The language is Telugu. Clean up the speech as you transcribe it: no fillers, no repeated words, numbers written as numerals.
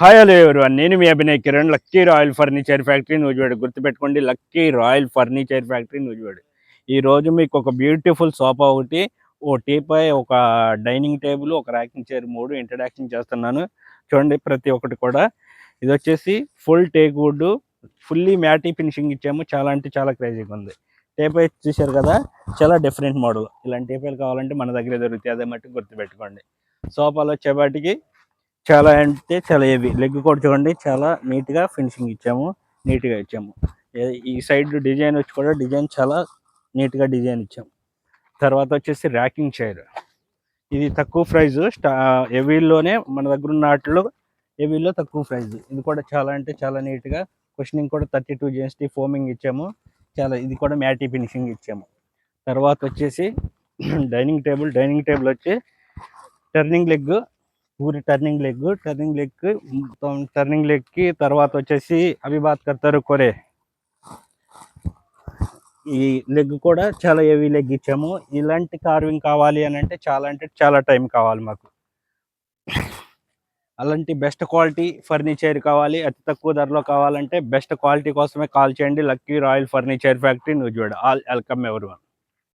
హాయ్ హలో ఎవరివన్, నేను మీ Abhinay Kiran. Lucky royal furniture factory Nuzvid. గుర్తుపెట్టుకోండి, lucky royal furniture factory Nuzvid. ఈరోజు మీకు ఒక బ్యూటిఫుల్ సోఫా ఒకటి, ఓ టీపై, ఒక డైనింగ్ టేబుల్, ఒక ర్యాకింగ్ చైర్ 3 ఇంట్రడక్షన్ చేస్తున్నాను. చూడండి ప్రతి ఒక్కటి కూడా. ఇది వచ్చేసి full teak wood, fully matte finishing ఇచ్చాము. చాలా అంటే చాలా క్రేజీగా ఉంది. టేపై చూశారు కదా, చాలా డిఫరెంట్ మోడల్. ఇలాంటి టేపైలు కావాలంటే మన దగ్గర దొరుకుతాయి, అదే మట్టి గుర్తుపెట్టుకోండి. సోఫాలో వచ్చేపాటికి చాలా అంటే చాలా హెవీ. లెగ్ కూడా చూడండి, చాలా నీట్గా ఫినిషింగ్ ఇచ్చాము, నీట్గా ఇచ్చాము. ఈ సైడ్ డిజైన్ వచ్చి కూడా డిజైన్ చాలా నీట్గా డిజైన్ ఇచ్చాము. తర్వాత వచ్చేసి ర్యాకింగ్ చైర్. ఇది తక్కువ ప్రైస్, హెవీలోనే మన దగ్గర ఉన్న వాటిలో హెవీలో తక్కువ ప్రైస్. ఇది కూడా చాలా అంటే చాలా నీట్గా క్వశ్చనింగ్ కూడా 32 GST ఫోమింగ్ ఇచ్చాము. చాలా ఇది కూడా మ్యాటీ ఫినిషింగ్ ఇచ్చాము. తర్వాత వచ్చేసి డైనింగ్ టేబుల్ వచ్చి టర్నింగ్ లెగ్, पूरी टर्निंग लेग टर्निंग लेग की తర్వాత వచ్చేసి అవి బాత్ కర్తారు కొరే. ఈ లెగ్ కూడా చాలా హెవీ లెగ్ ఇచ్చాము. ఇలాంటి కార్వింగ్ కావాలి అని అంటే చాలా టైం కావాలి మాకు. అలాంటి బెస్ట్ క్వాలిటీ ఫర్నిచర్ కావాలి, అతి తక్కువ ధరలో కావాలంటే బెస్ట్ క్వాలిటీ కోసమే కాల్ చేయండి. Lucky royal furniture factory Nuzvid. All welcome everyone.